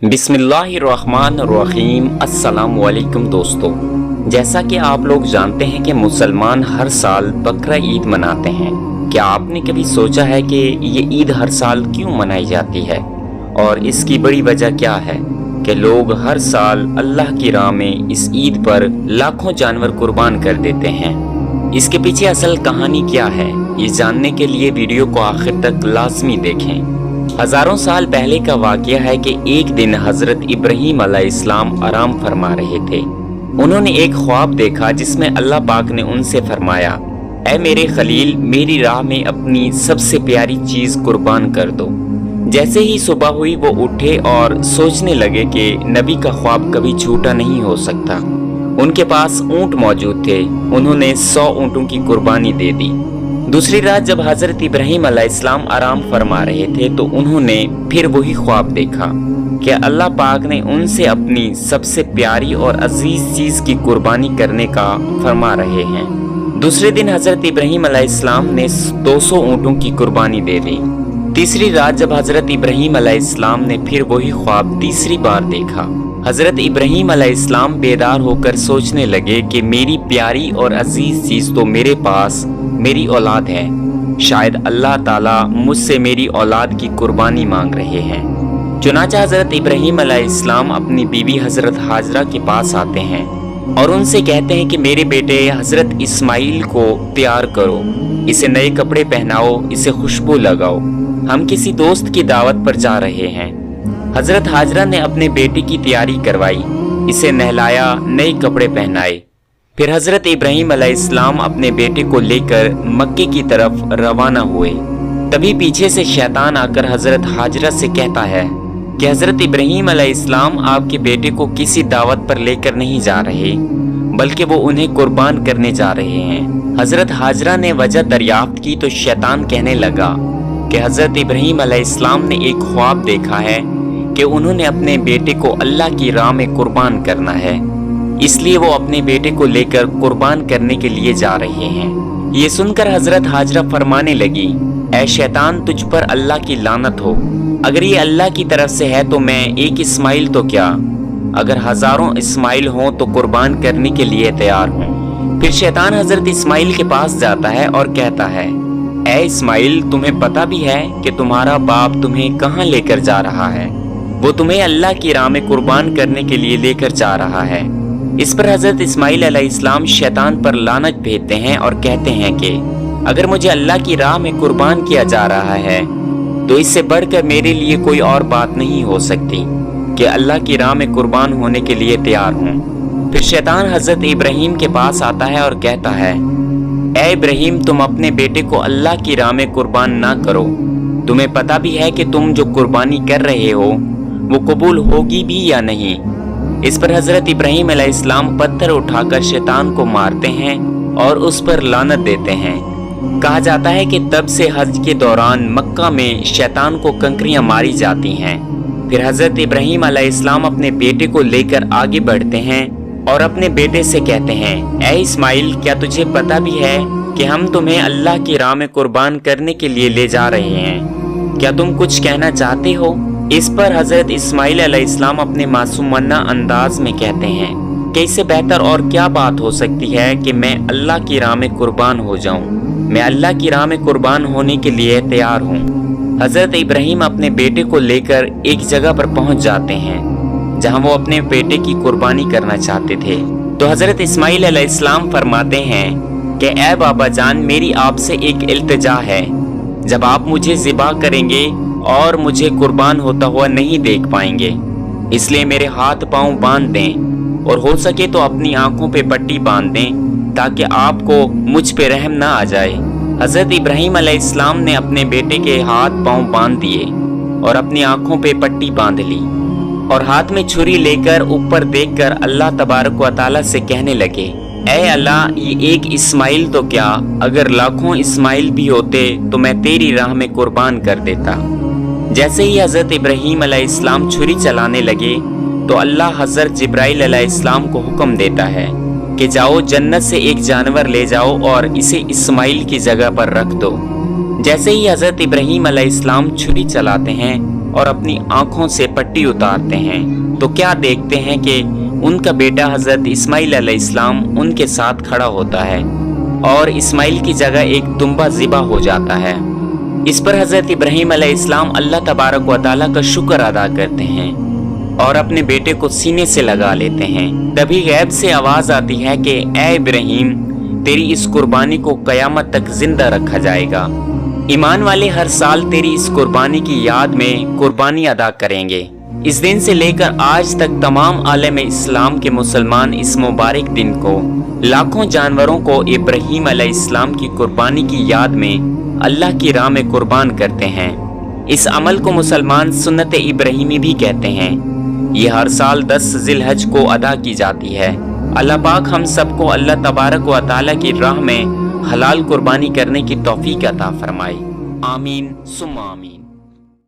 बिस्मिल्लाहिर्रहमानिर्रहीम। अस्सलामुअलैकुम दोस्तों, जैसा कि आप लोग जानते हैं कि मुसलमान हर साल बकरा ईद मनाते हैं। क्या आपने कभी सोचा है कि ये ईद हर साल क्यों मनाई जाती है और इसकी बड़ी वजह क्या है कि लोग हर साल अल्लाह की राह में इस ईद पर लाखों जानवर कुर्बान कर देते हैं। इसके पीछे असल कहानी क्या है, ये जानने के लिए वीडियो को आखिर तक लाजमी देखें। हजारों साल पहले का वाकया है कि एक दिन हजरत इब्राहीम अलैहिस्सलाम आराम फरमा रहे थे। उन्होंने एक ख्वाब देखा जिसमें अल्लाह पाक ने उनसे फरमाया, ऐ मेरे खलील, मेरी राह में अपनी सबसे प्यारी चीज कुर्बान कर दो। जैसे ही सुबह हुई वो उठे और सोचने लगे कि नबी का ख्वाब कभी झूठा नहीं हो सकता। उनके पास ऊंट मौजूद थे। उन्होंने 100 ऊंटों की कुर्बानी दे दी। दूसरी रात जब हजरत इब्राहीम अलैहिस्सलाम आराम फरमा रहे थे तो उन्होंने फिर वही ख्वाब देखा कि अल्लाह पाक ने उनसे अपनी सबसे प्यारी और अजीज चीज की कुर्बानी करने का फरमा रहे हैं। दूसरे दिन हजरत इब्राहीम अलैहिस्सलाम ने 200 ऊंटों की कुर्बानी दे दी। तीसरी रात जब हजरत इब्राहीम अलैहिस्सलाम ने फिर वही ख्वाब तीसरी बार देखा। हजरत इब्राहीम अलैहिस्सलाम बेदार होकर सोचने लगे कि मेरी प्यारी और अजीज चीज तो मेरे पास मेरी औलाद है। शायद अल्लाह ताला मुझसे मेरी औलाद की कुर्बानी मांग रहे हैं। चुनांचे हजरत इब्राहीम अलैहिस्सलाम अपनी बीवी हजरत हाजरा के पास आते हैं और उनसे कहते हैं कि मेरे बेटे हजरत इस्माइल को तैयार करो, इसे नए कपड़े पहनाओ, इसे खुशबू लगाओ, हम किसी दोस्त की दावत पर जा रहे हैं। हजरत हाजरा ने अपने बेटे की तैयारी करवाई, इसे नहलाया, नए कपड़े पहनाए। फिर हजरत इब्राहीम अलैहिस्सलाम अपने बेटे को लेकर मक्के की तरफ रवाना हुए। तभी पीछे से शैतान आकर हजरत हाजरा से कहता है कि हजरत इब्राहीम अलैहिस्सलाम आपके बेटे को किसी दावत पर लेकर नहीं जा रहे, बल्कि वो उन्हें कुर्बान करने जा रहे हैं। हजरत हाजरा ने वजह दरियाफ्त की तो शैतान कहने लगा कि हजरत इब्राहीम अलैहिस्सलाम ने एक ख्वाब देखा है कि उन्होंने अपने बेटे को अल्लाह की राह में कुर्बान करना है, इसलिए वो अपने बेटे को लेकर कुर्बान करने के लिए जा रहे हैं। ये सुनकर हजरत हाजरा फरमाने लगी, ऐ शैतान, तुझ पर अल्लाह की लानत हो। अगर ये अल्लाह की तरफ से है तो मैं एक इस्माइल तो क्या, अगर हजारों इस्माइल हों तो कुर्बान करने के लिए तैयार हूँ। फिर शैतान हजरत इस्माइल के पास जाता है और कहता है, ऐ इस्माइल, तुम्हें पता भी है कि तुम्हारा बाप तुम्हें कहाँ लेकर जा रहा है? वो तुम्हें अल्लाह की राह में कुर्बान करने के लिए लेकर जा रहा है। इस पर हजरत इस्माइल अलैहिस्सलाम शैतान पर लानत भेजते हैं और कहते हैं कि अगर मुझे अल्लाह की राह में कुर्बान किया जा रहा है तो इससे बढ़कर मेरे लिए कोई और बात नहीं हो सकती कि अल्लाह की राह में कुर्बान होने के लिए तैयार हूँ। फिर शैतान हजरत इब्राहीम के पास आता है और कहता है, ऐ इब्राहीम, तुम अपने बेटे को अल्लाह की राह में कुर्बान ना करो। तुम्हें पता भी है कि तुम जो कुर्बानी कर रहे हो वो कबूल होगी भी या नहीं। इस पर हजरत इब्राहीम अलैहिस्सलाम पत्थर उठाकर शैतान को मारते हैं और उस पर लानत देते हैं। कहा जाता है कि तब से हज के दौरान मक्का में शैतान को कंकरियां मारी जाती हैं। फिर हजरत इब्राहीम अलैहिस्सलाम अपने बेटे को लेकर आगे बढ़ते हैं और अपने बेटे से कहते हैं, ऐ इस्माइल, क्या तुझे पता भी है कि हम तुम्हें अल्लाह की राह में कुर्बान करने के लिए ले जा रहे हैं? क्या तुम कुछ कहना चाहते हो? इस पर हजरत इस्माइल अलैहिस्सलाम अपने मासूमाना अंदाज में कहते हैं कि इससे बेहतर और क्या बात हो सकती है कि मैं अल्लाह की राह में कुर्बान हो जाऊं। मैं अल्लाह की राह में कुर्बान होने के लिए तैयार हूं। हजरत इब्राहीम अपने बेटे को लेकर एक जगह पर पहुंच जाते हैं जहां वो अपने बेटे की कुर्बानी करना चाहते थे। तो हजरत इस्माइल अलैहिस्सलाम फरमाते हैं कि ऐ बाबा जान, मेरी आपसे एक इल्तिजा है, जब आप मुझे ज़िबा करेंगे और मुझे कुर्बान होता हुआ नहीं देख पाएंगे, इसलिए मेरे हाथ पांव बांध दें और हो सके तो अपनी आंखों पे पट्टी बांध दें ताकि आपको मुझ पे रहम ना आ जाए। हजरत इब्राहीम अलैहिस्सलाम ने अपने बेटे के हाथ पांव बांध दिए और अपनी आंखों पे पट्टी बांध ली और हाथ में छुरी लेकर ऊपर देखकर अल्लाह तबारक व तआला से कहने लगे, ऐ अल्लाह, ये एक इस्माइल तो क्या, अगर लाखों इस्माइल भी होते तो मैं तेरी राह में कुर्बान कर देता। जैसे ही हजरत इब्राहीम अलैहिस्सलाम छुरी चलाने लगे तो अल्लाह हजरत जिब्राइल अलैहिस्सलाम को हुक्म देता है कि जाओ, जन्नत से एक जानवर ले जाओ और इसे इस्माइल की जगह पर रख दो। जैसे ही हजरत इब्राहीम अलैहिस्सलाम छुरी चलाते हैं और अपनी आंखों से पट्टी उतारते हैं तो क्या देखते हैं कि उनका बेटा हजरत इस्माइल अलैहिस्सलाम उनके साथ खड़ा होता है और इस्माइल की जगह एक दुम्बा ज़िबा हो जाता है। इस पर हजरत इब्राहीम अलैहिस्सलाम अल्लाह तबारक व तआला का शुक्र अदा करते हैं और अपने बेटे को सीने से लगा लेते हैं। तभी गैब से आवाज आती है कि ए इब्राहीम, तेरी इस कुर्बानी को कयामत तक जिंदा रखा जाएगा। ईमान वाले हर साल तेरी इस कुर्बानी की याद में कुर्बानी अदा करेंगे। इस दिन से लेकर आज तक तमाम आलम इस्लाम के मुसलमान इस मुबारक दिन को लाखों जानवरों को इब्राहीम अलैहिस्सलाम की कुर्बानी की याद में अल्लाह की राह में कुर्बान करते हैं। इस अमल को मुसलमान सुन्नत इब्राहीमी भी कहते हैं। ये हर साल 10 ज़िलहज को अदा की जाती है। अल्लाह पाक हम सबको अल्लाह तबारक व तआला की राह में हलाल कुर्बानी करने की तौफीक अता फरमाए। आमीन सुम्मा आमीन।